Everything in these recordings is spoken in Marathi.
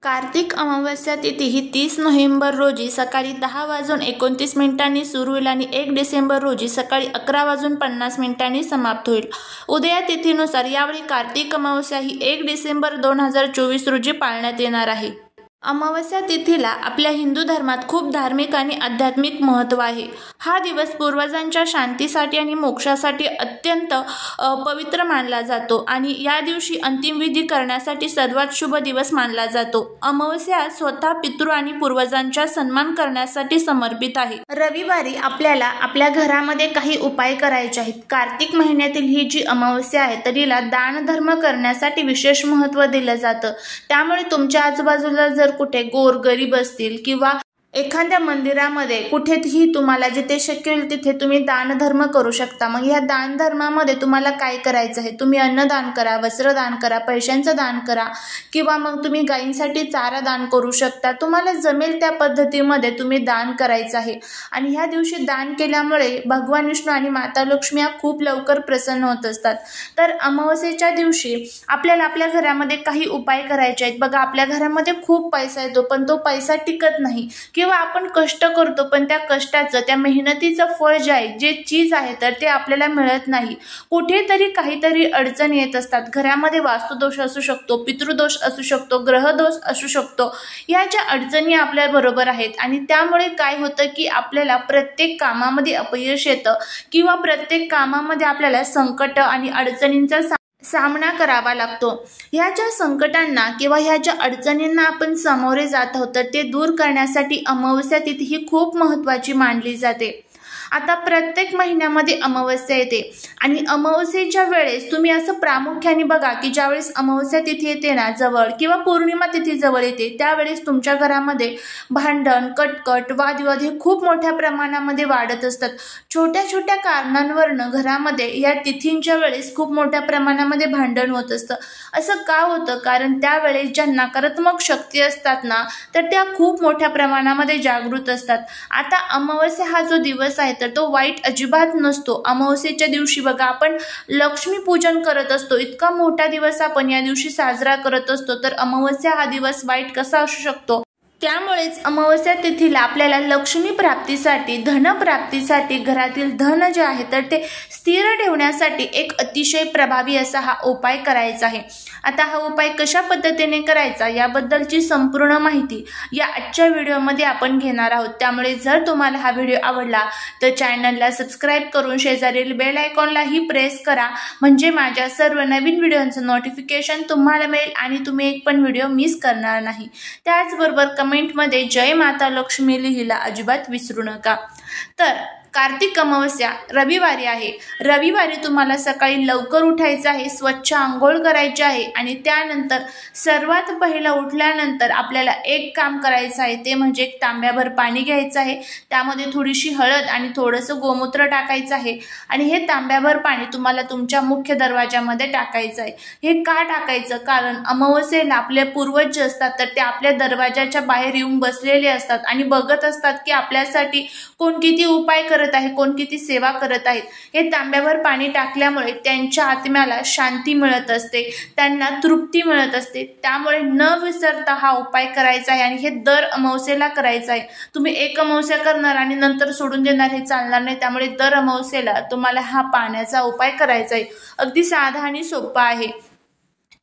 कार्तिक अमावस्या तिथी ही 30 नोव्हेंबर रोजी सकाळी 10:29 सुरू होईल आणि 1 डिसेंबर रोजी सकाळी 11:50 समाप्त होईल। उदया तिथीनुसार यावेळी कार्तिक अमावस्या ही 1 डिसेंबर 2024 रोजी पाळण्यात येणार आहे। अमावस्या तिथीला आपल्या हिंदू धर्मात खूप धार्मिक आणि आध्यात्मिक महत्त्व आहे। हा दिवस पूर्वजांच्या शांतीसाठी आणि मोक्षासाठी अत्यंत पवित्र मानला जातो आणि या दिवशी अंतिम विधी करण्यासाठी सर्वात शुभ दिवस मानला जातो। अमावस्या स्वतः पितृ आणि पूर्वजांचा सन्मान करण्यासाठी समर्पित आहे। रविवारी आपल्याला आपल्या घरामध्ये काही उपाय करायचे आहेत। कार्तिक महिन्यातील ही जी अमावस्या आहे तर हिला दान धर्म करण्यासाठी विशेष महत्त्व दिलं जातं। त्यामुळे तुमच्या आजूबाजूला जर कुठे गोरगरीब असतील किंवा एखाद्या मंदिरामध्ये कुठेही तुम्हाला जिथे शक्य होईल तिथे तुम्ही दानधर्म करू शकता। मग या दानधर्मामध्ये तुम्हाला काय करायचं आहे, तुम्ही अन्नदान करा, वस्त्रदान करा, पैशांचं दान करा किंवा मग तुम्ही गायींसाठी चारा दान करू शकता। तुम्हाला जमेल त्या पद्धतीमध्ये तुम्ही दान करायचं आहे आणि ह्या दिवशी दान केल्यामुळे भगवान विष्णू आणि माता लक्ष्मी खूप लवकर प्रसन्न होत असतात। तर अमावस्येच्या दिवशी आपल्याला आपल्या घरामध्ये काही उपाय करायचे आहेत। बघा, आपल्या घरामध्ये खूप पैसा येतो पण तो पैसा टिकत नाही किंवा आपण कष्ट करतो पण त्या कष्टाचं, त्या मेहनतीचं फळ जे आहे, जे चीज आहे तर ते आपल्याला मिळत नाही। कुठेतरी काहीतरी अडचण येत असतात। घरामध्ये वास्तुदोष असू शकतो, पितृदोष असू शकतो, ग्रहदोष असू शकतो। या ज्या अडचणी आपल्या बरोबर आहेत आणि त्यामुळे काय होतं की आपल्याला प्रत्येक कामामध्ये अपयश येतं किंवा प्रत्येक कामामध्ये आपल्याला संकट आणि अडचणींचा सामना करावा लागतो। ह्या ज्या संकटांना किंवा ह्या ज्या अडचणींना आपण सामोरे जात आहोत तर ते दूर करण्यासाठी अमावस्या तिथी ही खूप महत्त्वाची मानली जाते। आता प्रत्येक महिन्यामध्ये अमावस्या येते आणि अमावस्येच्या वेळेस तुम्ही असं प्रामुख्याने बघा की ज्यावेळेस अमावस्या तिथी येते ना जवळ किंवा पौर्णिमा तिथी जवळ येते त्यावेळेस तुमच्या घरामध्ये भांडण, कटकट, वादविवाद हे खूप मोठ्या प्रमाणामध्ये वाढत असतात। छोट्या छोट्या कारणांवरनं घरामध्ये या तिथींच्या वेळेस खूप मोठ्या प्रमाणामध्ये भांडण होत असतं। असं का होतं? कारण त्यावेळेस ज्या नकारात्मक शक्ती असतात ना तर त्या खूप मोठ्या प्रमाणामध्ये जागृत असतात। आता अमावस्या हा जो दिवस आहे तर तो वाईट अजिबात नसतो। अमावस्येच्या दिवशी बघा आपण लक्ष्मी पूजन करत असतो, इतका मोठा दिवस आपण या दिवशी साजरा करत असतो। तर अमावस्या हा दिवस वाईट कसा असू शकतो? त्यामुळेच अमावस्या तिथीला आपल्याला लक्ष्मी प्राप्तीसाठी, धन प्राप्तीसाठी, घरातील धन जे आहे तर ते स्थिर ठेवण्यासाठी एक अतिशय प्रभावी असा हा उपाय करायचा आहे। आता हा उपाय कशा पद्धतीने करायचा याबद्दलची संपूर्ण माहिती या आजच्या व्हिडिओमध्ये आपण घेणार आहोत। त्यामुळे जर तुम्हाला हा व्हिडिओ आवडला तर चॅनलला सबस्क्राईब करून शेजारील बेल आयकॉनलाही प्रेस करा, म्हणजे माझ्या सर्व नवीन व्हिडिओंचं नोटिफिकेशन तुम्हाला मिळेल आणि तुम्ही एक पण व्हिडिओ मिस करणार नाही। त्याचबरोबर कमेंटमध्ये जय माता लक्ष्मी लिहायला अजिबात विसरू नका। तर कार्तिक अमावस्या रविवारी आहे। रविवारी तुम्हाला सकाळी लवकर उठायचं आहे, स्वच्छ आंघोळ करायची आहे आणि त्यानंतर सर्वात पहिलं उठल्यानंतर आपल्याला एक काम करायचं आहे, ते म्हणजे एक तांब्याभर पाणी घ्यायचं आहे, त्यामध्ये थोडीशी हळद आणि थोडंसं गोमूत्र टाकायचं आहे आणि हे तांब्याभर पाणी तुम्हाला तुमच्या मुख्य दरवाजामध्ये टाकायचं आहे। हे का टाकायचं? कारण अमावस्येला आपले पूर्वज जे असतात तर ते आपल्या दरवाजाच्या बाहेर येऊन बसलेले असतात आणि बघत असतात की आपल्यासाठी कोण किती उपाय करत आहे, कोण किती सेवा करत आहेत। हे तांब्यावर पाणी टाकल्यामुळे त्यांच्या आत्म्याला शांती मिळत असते, त्यांना तृप्ती मिळत असते। त्यामुळे न विसरता हा उपाय करायचा आहे आणि हे दर अमावस्येला करायचं आहे। तुम्ही एक अमावस्या करणार आणि नंतर सोडून देणार हे चालणार नाही। त्यामुळे दर अमावस्येला तुम्हाला हा पाण्याचा उपाय करायचा आहे। अगदी साधा आणि सोपा आहे।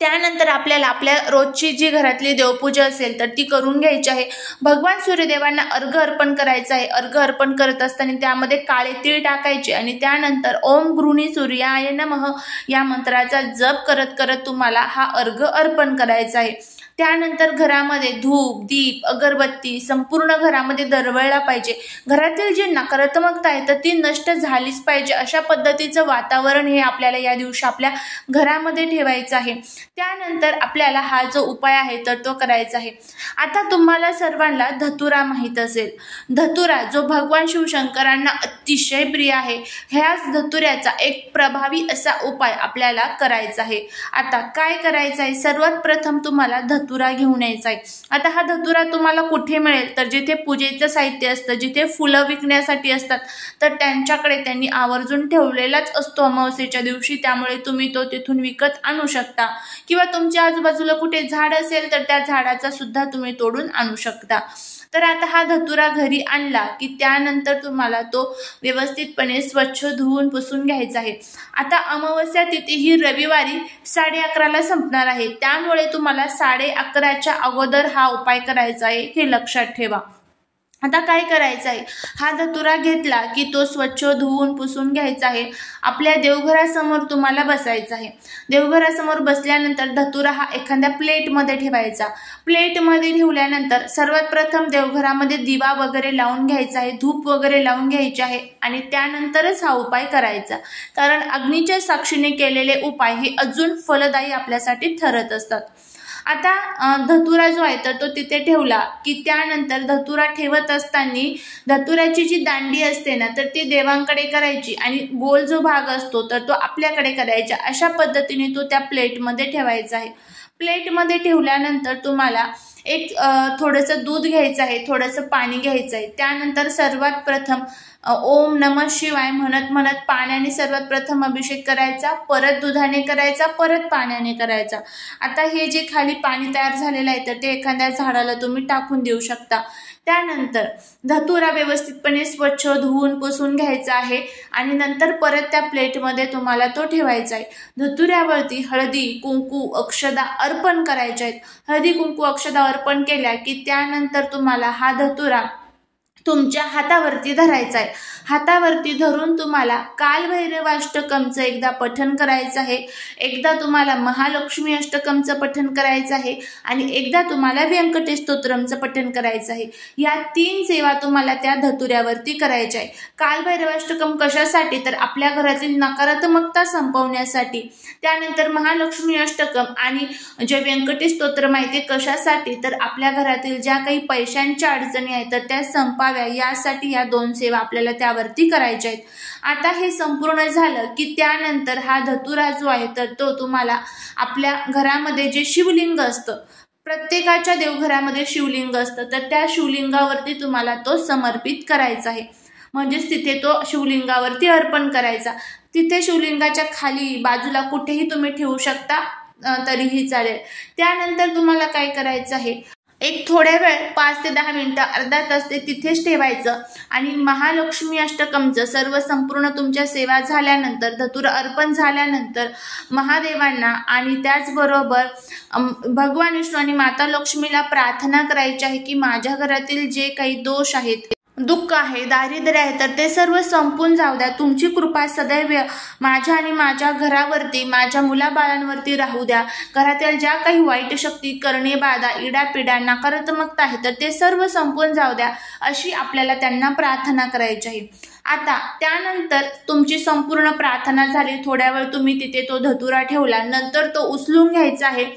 त्यानंतर आपल्याला आपल्या रोजची जी घरातली देवपूजा असेल तर ती करून घ्यायची आहे। भगवान सूर्यदेवांना अर्घ्य अर्पण करायचं आहे। अर्घ्य अर्पण करत असताना त्यामध्ये काळे तीळ टाकायचे आणि त्यानंतर ओम गृहिणी सूर्याय नमः या मंत्राचा जप करत करत तुम्हाला हा अर्घ्य अर्पण करायचा आहे। त्यानंतर घरामध्ये धूप, दीप, अगरबत्ती संपूर्ण घरामध्ये दरवळला पाहिजे। घरातील जी नकारात्मकता आहे तर ती नष्ट झालीच पाहिजे, अशा पद्धतीचं वातावरण हे आपल्याला या दिवशी आपल्या घरामध्ये ठेवायचं आहे। त्यानंतर आपल्याला हा जो उपाय आहे तर तो करायचा आहे। आता तुम्हाला सर्वांना धतुरा माहित असेल, धतुरा जो भगवान शिवशंकरांना अतिशय प्रिय आहे, ह्याच धतुऱ्याचा एक प्रभावी असा उपाय आपल्याला करायचा आहे। आता काय करायचं आहे? सर्वात प्रथम तुम्हाला धतुरा धतुरा घेऊन यायचा आहे। आता हा धतुरा तुम्हाला कुठे मिळेल तर जिथे पूजेचं साहित्य असतं, जिथे फुलं विकण्यासाठी असतात तर त्यांच्याकडे त्यांनी आवर्जून ठेवलेलाच असतो अमावस्येच्या दिवशी, त्यामुळे तुम्ही तो तिथून विकत आणू शकता किंवा तुमच्या आजूबाजूला कुठे झाड असेल तर त्या झाडाचा सुद्धा तुम्ही तोडून आणू शकता। तर आता हा धतुरा घरी आणला की त्यानंतर तुम्हाला तो व्यवस्थितपणे स्वच्छ धुवून पुसून घ्यायचा आहे। आता अमावस्या तिथी ही रविवारी 11:30ला संपणार आहे, त्यामुळे तुम्हाला 11:30च्या अगोदर हा उपाय करायचा आहे, हे लक्षात ठेवा। आता काय करायचं आहे, हा धतुरा घेतला की तो स्वच्छ धुवून पुसून घ्यायचा आहे। आपल्या देवघरासमोर तुम्हाला बसायचं आहे। देवघरासमोर बसल्यानंतर धतुरा हा एखाद्या प्लेटमध्ये ठेवायचा। प्लेटमध्ये ठेवल्यानंतर सर्वात प्रथम देवघरामध्ये दिवा वगैरे लावून घ्यायचा आहे, धूप वगैरे लावून घ्यायचे आहे आणि त्यानंतरच हा उपाय करायचा, कारण अग्नीच्या साक्षीने केलेले उपाय हे अजून फलदायी आपल्यासाठी ठरत असतात। आता धतुरा जो आहे तर तो तिथे ठेवला की त्यानंतर धतुरा ठेवत असताना धतुराची जी दांडी असते ना तर ती देवांकडे करायची आणि गोल जो भाग असतो तर तो आपल्याकडे करायचा। अशा पद्धतीने तो त्या प्लेटमध्ये ठेवायचा आहे। प्लेटमध्ये ठेवल्यानंतर तुम्हाला एक थोडंसं दूध घ्यायचं आहे, थोडंसं पाणी घ्यायचं आहे। त्यानंतर सर्वात प्रथम ओम नमः शिवाय म्हणत म्हणत पाण्याने सर्वात प्रथम अभिषेक करायचा, परत दुधाने करायचा, परत पाण्याने करायचा। आता हे जे खाली पाणी तयार झालेलं आहे तर ते एखाद्या झाडाला तुम्ही टाकून देऊ शकता। त्यानंतर धतुरा व्यवस्थितपणे स्वच्छ धुवून पुसून घ्यायचा आहे आणि नंतर परत त्या प्लेटमध्ये तुम्हाला तो ठेवायचा आहे। धतुऱ्यावरती हळदी कुंकू अक्षदा अर्पण करायचे आहेत। हळदी कुंकू अक्षदा अर्पण केल्या की त्यानंतर तुम्हाला हा धतुरा तुमच्या हातावरती धरायचा आहे। हातावरती धरून तुम्हाला कालभैरवाष्टकमचं एकदा पठण करायचं आहे, एकदा तुम्हाला महालक्ष्मी अष्टकमचं पठण करायचं आहे आणि एकदा तुम्हाला व्यंकटेश स्तोत्रमचं पठण करायचं आहे। या 3 सेवा तुम्हाला त्या धतुऱ्यावरती करायच्या आहे। कालभैरवाष्टकम कशासाठी तर आपल्या घरातील नकारात्मकता संपवण्यासाठी, त्यानंतर महालक्ष्मी अष्टकम आणि जे व्यंकटेश स्तोत्रम आहे ते कशासाठी तर आपल्या घरातील ज्या काही पैशांच्या अडचणी आहेत तर त्या संपाव्या, यासाठी या 2 सेवा आपल्याला त्यावरती करायच्या आहेत। आता हे संपूर्ण झालं की त्यानंतर हा धतुरा जो आहे तर तो तुम्हाला आपल्या घरामध्ये जे शिवलिंग असतं, प्रत्येकाच्या देवघरामध्ये शिवलिंग असतं तर त्या शिवलिंगावरती तुम्हाला तो समर्पित करायचा आहे, म्हणजेच तिथे तो शिवलिंगावरती अर्पण करायचा। तिथे शिवलिंगाच्या खाली बाजूला कुठेही तुम्ही ठेवू शकता तरीही चालेल। त्यानंतर तुम्हाला काय करायचं आहे, एक थोड्या वेळ 5 ते 10 मिनिटं अर्धा तास ते तिथेच ठेवायचं आणि महालक्ष्मी अष्टकमचं सर्व संपूर्ण तुमच्या सेवा झाल्यानंतर, धतुरा अर्पण झाल्यानंतर महादेवांना आणि त्याचबरोबर भगवान विष्णू आणि माता लक्ष्मीला प्रार्थना करायची आहे की माझ्या घरातील जे काही दोष आहेत, दुःख आहे, दारिद्र्य आहे तर ते सर्व संपून जाऊ द्या। तुमची कृपा सदैव माझ्या आणि माझ्या घरावरती, माझ्या मुलाबाळांवरती राहू द्या। घरातील ज्या काही वाईट शक्ती, करणे बाधा, इडापिडा, नकारात्मकता आहे तर ते सर्व संपून जाऊ द्या, अशी आपल्याला त्यांना प्रार्थना करायची आहे। आता त्यानंतर तुमची संपूर्ण प्रार्थना झाली, थोड्या वेळ तुम्ही तिथे तो धतुरा ठेवला, नंतर तो उचलून घ्यायचा आहे।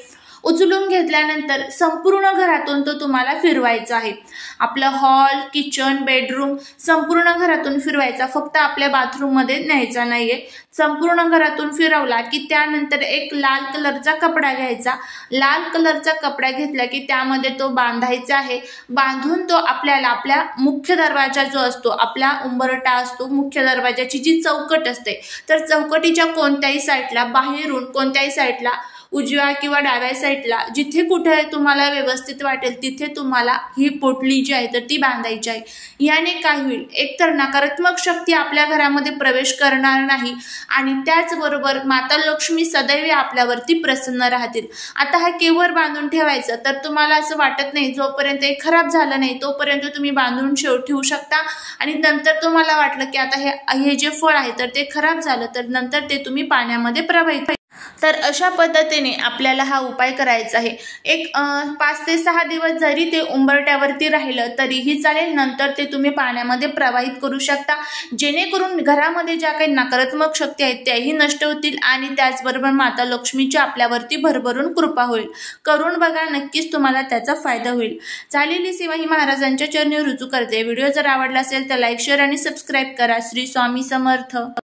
उचलून घेतल्यानंतर संपूर्ण घरातून तो तुम्हाला फिरवायचा आहे। आपलं हॉल, किचन, बेडरूम संपूर्ण घरातून फिरवायचा, फक्त आपल्या बाथरूममध्ये न्यायचा नाहीये। संपूर्ण घरातून फिरवला की त्यानंतर एक लाल कलरचा कपडा घ्यायचा। लाल कलरचा कपडा घेतला की त्यामध्ये तो बांधायचा आहे। बांधून तो आपल्याला आपल्या मुख्य दरवाजा जो असतो, आपला उंबरठा असतो, मुख्य दरवाजाची जी चौकट असते तर चौकटीच्या कोणत्याही साईडला, बाहेरून कोणत्याही साईडला, उजव्या किंवा डाव्या साईडला जिथे कुठे तुम्हाला व्यवस्थित वाटेल तिथे तुम्हाला ही पोटली जी आहे तर ती बांधायची आहे। याने काय होईल, एकतर नकारात्मक शक्ती आपल्या घरामध्ये प्रवेश करणार नाही आणि त्याचबरोबर माता लक्ष्मी सदैव आपल्यावरती प्रसन्न राहतील। आता हा केवर बांधून ठेवायचं तर तुम्हाला असं वाटत नाही, जोपर्यंत हे खराब झालं नाही तोपर्यंत तुम्ही बांधून ठेवू शकता आणि नंतर तुम्हाला वाटलं की आता हे जे फळ आहे तर ते खराब झालं तर नंतर ते तुम्ही पाण्यामध्ये प्रवाहित। तर अशा पद्धतीने आपल्याला हा उपाय करायचा आहे। एक 5 ते 6 दिवस जरी ते उंबरट्यावरती राहिलं तरीही चालेल, नंतर ते तुम्ही पाण्यामध्ये प्रवाहित करू शकता, जेणेकरून घरामध्ये ज्या काही नकारात्मक शक्ती आहेत त्याही नष्ट होतील आणि त्याचबरोबर माता लक्ष्मीची आपल्यावरती भरभरून कृपा होईल। करून बघा, नक्कीच तुम्हाला त्याचा फायदा होईल। झालेली सेवा ही महाराजांच्या चरणी रुजू करते। व्हिडिओ जर आवडला असेल तर लाईक, शेअर आणि सबस्क्राईब करा। श्री स्वामी समर्थ।